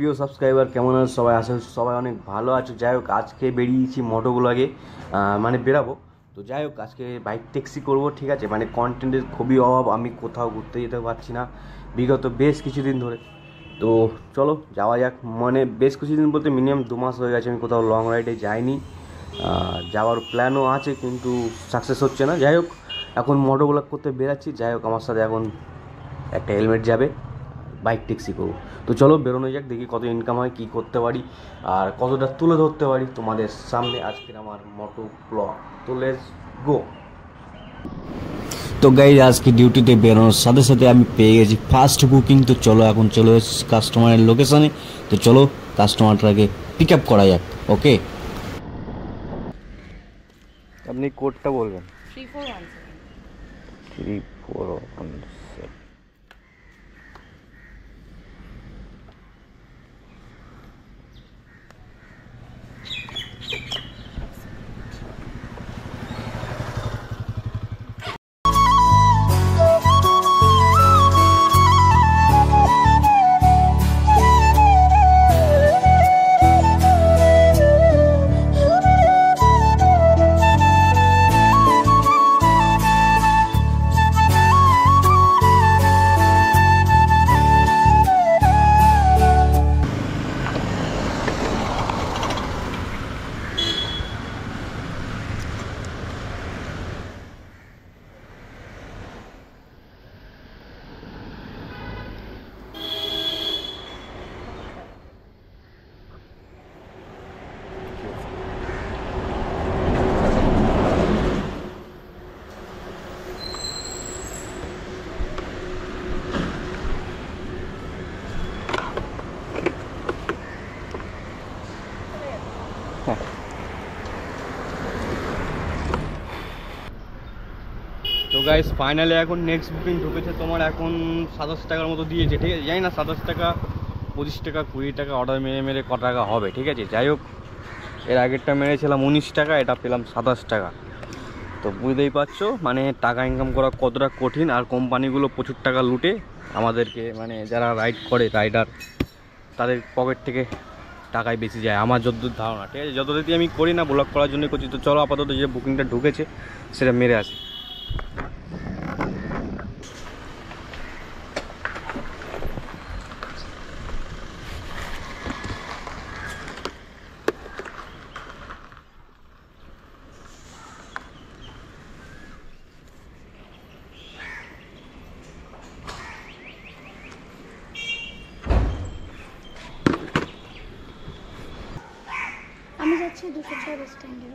প্রিয় সাবস্ক্রাইবার, কেমন আছে সবাই? আশা করছি সবাই অনেক ভালো আছো। যাই হোক, আজকে বেরিয়েছি মোটোগুলোকে মানে বেরাবো। তো যাই হোক, আজকে বাইক ট্যাক্সি করবো, ঠিক আছে। মানে কন্টেন্টের খুবই অভাব, আমি কোথাও ঘুরতে যেতে পারছি না বিগত বেশ কিছুদিন ধরে। তো চলো যাওয়া যাক। মানে বেশ কিছুদিন বলতে মিনিমাম 2 মাস হয়ে গেছে আমি কোথাও লং রাইডে যাইনি। যাওয়ার প্ল্যানও আছে কিন্তু সাকসেস হচ্ছে না। যাই হোক, এখন মোটোগুলো করতে বেরাচ্ছি। যাই হোক, আমার সাথে এখন একটা হেলমেট যাবে, বাইক ট্যাক্সি করবো। তো চলো বেরোনো যাক, দেখি কত ইনকাম হয়, কী করতে পারি আর কতটা তুলে ধরতে পারি তোমাদের সামনে আজকের আমার মোটো ব্লগ। তো লেটস গো। তো গাইজ, আজকে ডিউটিতে বেরোনোর সাথে সাথে আমি পেয়ে গেছি ফার্স্ট বুকিং। তো চলো এখন চলে এসেছি কাস্টমারের লোকেশানে। তো চলো কাস্টমারটাকে পিক আপ করা যাক। ওকে, আপনি কোডটা বলবেন। 3417। তো গাইস, ফাইনালি এখন নেক্সট বুকিং ঢুকেছে তোমার। এখন 27 টাকার মতো দিয়েছে, ঠিক আছে। জানি না 27 টাকা 25 টাকা 20 টাকা অর্ডার মেরে মেরে ক টাকা হবে, ঠিক আছে। যাই হোক, এর আগেরটা মেরেছিলাম 19 টাকা, এটা পেলাম 27 টাকা। তো বুঝতেই পারছো মানে টাকা ইনকাম করা কতটা কঠিন। আর কোম্পানিগুলো প্রচুর টাকা লুটে আমাদেরকে, মানে যারা রাইড করে রাইডার, তাদের পকেট থেকে টাকায় বেশি যায় আমার যতদূর ধারণা, ঠিক আছে। যতদূর আমি করি না, ব্লগ করার জন্য করছি। তো চলো আপাতত যে বুকিংটা ঢুকেছে সেটা মেরে আসি। আমি যাচ্ছি 206 বাস স্ট্যান্ডে।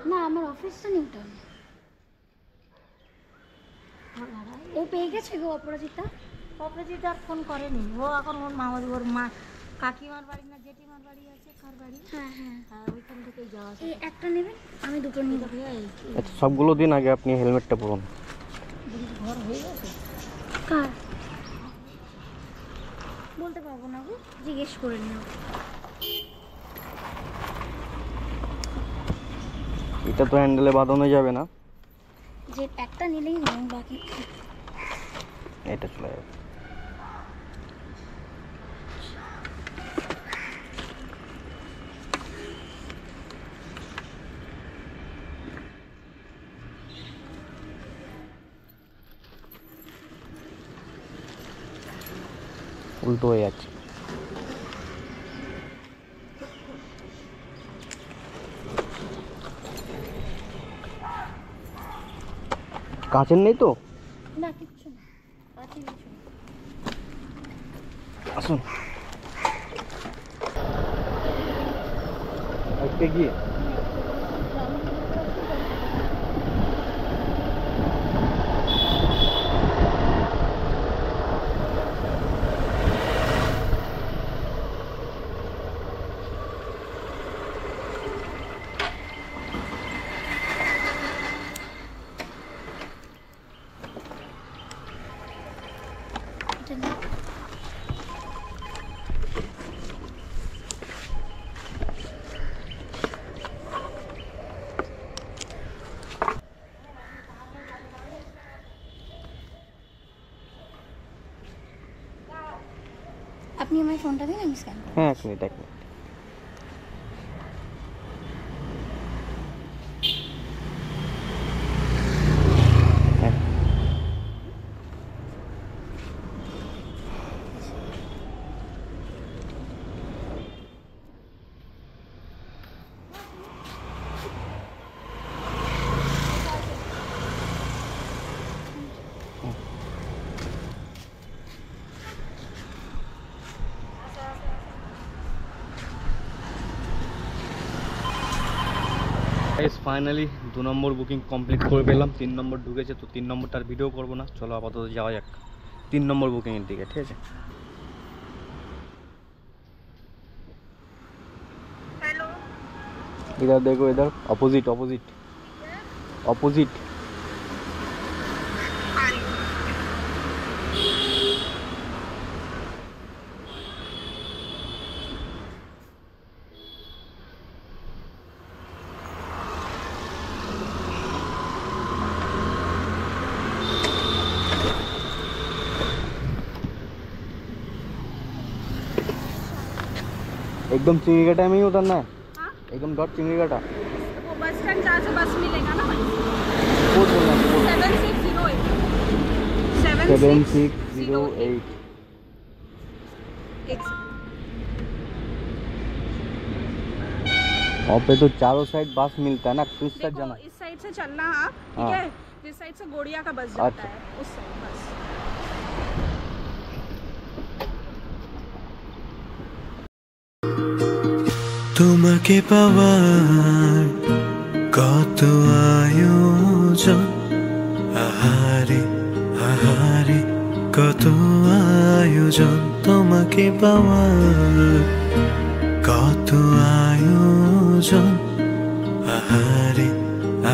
না, আমার অফিস তো নিউটাউন। ও পেয়ে গেছে গো অপরাজিতা। অপরাজিতা আর ফোন করেনি। ও এখন ওর ওর মা কাকিমার বাড়ি না জেঠিমার বাড়ি আছে, কার বাড়ি? হ্যাঁ হ্যাঁ, ওইখান থেকেই যাওয়া আছে। এই একটা নেবেন, আমি দুটো নিয়ে যাবো। আচ্ছা, সবগুলো দিন আগে আপনি হেলমেটটা পরুন। ঘর হয়ে গেছে কার বলতে পারবো না গো, জিজ্ঞেস করে নিও। এটা তো হ্যান্ডেলে বাঁধানো যাবে না, যে একটা নিলেই হয়, বাকি এটা চলে যাবে। উল্টো হয়ে যাচ্ছে। কাঁচের নেই তো? না, কিচ্ছু না, বাকি কিছু না। আসুন আজকে গিয়ে আপনি আমার ফোনটা দিন, আমি স্ক্যান করব। হ্যাঁ, এক মিনিট এক মিনিট। ফাইনালি 2 নম্বর বুকিং কমপ্লিট করে পেলাম। 3 নম্বর ঢুকেছে, তো 3 নম্বরটার ভিডিও করবো না, চলো আপাতত যাওয়া যাক 3 নম্বর বুকিংয়ের দিকে, ঠিক আছে। इधर देखो, इधर अपोजिट अपोजिट अपोजिट। एकदम चिंगी घाटा में ही उतरना है। हाँ? एकदम डॉट चिंगी घाटा। वो बस स्टैंड जहाँ से बस मिलेगा ना वहीं से। कोड बोलना है, कोड 7608 7608। एक वहाँ पे तो चारों साइड बस मिलता है ना, किस साइड देखो, जाना? इस साइड से चलना आप, ठीक हाँ। है। इस साइड से गोड़िया का बस जाता अच्छा। है, उस साइड बस। তোমাকে পাওয়ার কত আয়োজন, আহারে আহারে কত আয়োজন, তোমাকে পাওয়ার কত আয়োজন, আহারে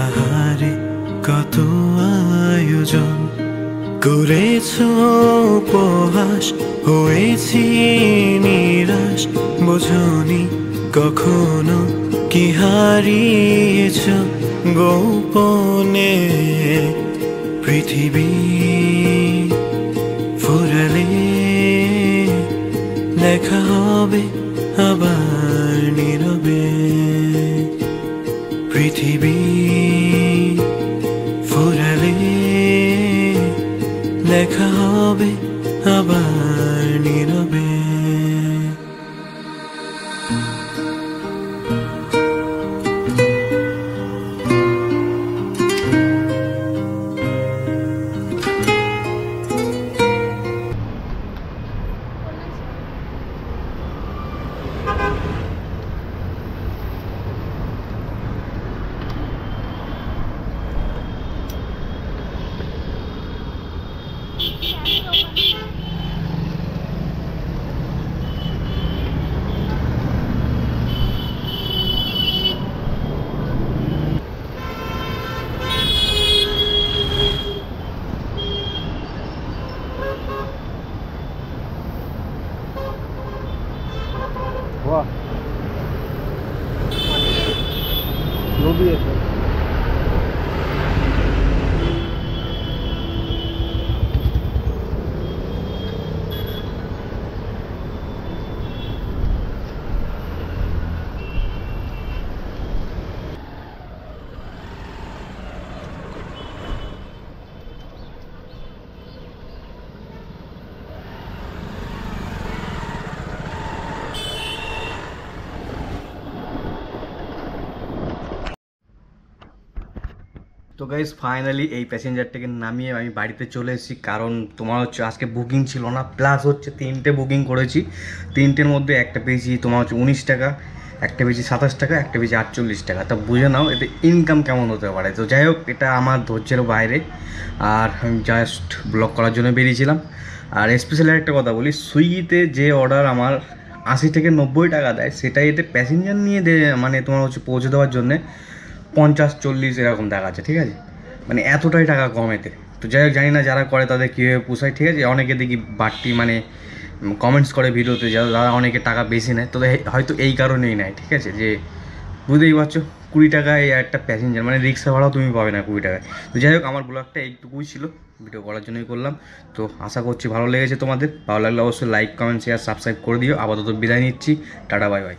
আহারে কত আয়োজন, করেছো উপহাস হয়েছি নিরাশ, বোঝনি কখনো কি হারিয়েছ গোপনে, পৃথিবী ফুরালে দেখা হবে আবার নীরবে, পৃথিবী ফুরালে দেখা হবে আবার নীরবে। वाह, जो भी है सर। তো গাইস ফাইনালি এই প্যাসেঞ্জারটাকে নামিয়ে আমি বাড়িতে চলে এসেছি, কারণ তোমার হচ্ছে আজকে বুকিং ছিল না, প্লাস হচ্ছে 3টে বুকিং করেছি। 3টের মধ্যে একটা পেয়েছি তোমার হচ্ছে 19 টাকা, একটা পেয়েছি 27 টাকা, একটা পেয়েছি 48 টাকা। তা বুঝে নাও এতে ইনকাম কেমন হতে পারে। তো যাই হোক, এটা আমার ধৈর্যের বাইরে, আর আমি জাস্ট ব্লগ করার জন্য বেরিয়েছিলাম। আর স্পেশালি একটা কথা বলি, সুইগিতে যে অর্ডার আমার 80 থেকে 90 টাকা দেয়, সেটাই এতে প্যাসেঞ্জার নিয়ে মানে তোমার হচ্ছে পৌঁছে দেওয়ার জন্যে 50-40 এরকম দেখাচ্ছে, ঠিক আছে। মানে এতটাই টাকা কম এতে। তো যাই হোক, জানি না যারা করে তাদের কীভাবে পোষায়, ঠিক আছে। অনেকে দেখি বাড়তি মানে কমেন্টস করে ভিডিওতে, যারা অনেকে টাকা বেশি নেয়, তো হয়তো এই কারণেই নেয়, ঠিক আছে। যে বুঝতেই পারছো 20 টাকায় একটা প্যাসেঞ্জার, মানে রিক্সা ভাড়াও তুমি পাবে না 20 টাকায়। তো যাই হোক, আমার ব্লগটা এইটুকুই ছিল, ভিডিও করার জন্যই করলাম। তো আশা করছি ভালো লেগেছে তোমাদের। ভালো লাগলে অবশ্যই লাইক, কমেন্ট, শেয়ার, সাবস্ক্রাইব করে দিও। আপাতত বিদায় নিচ্ছি, টাটা, বাই বাই।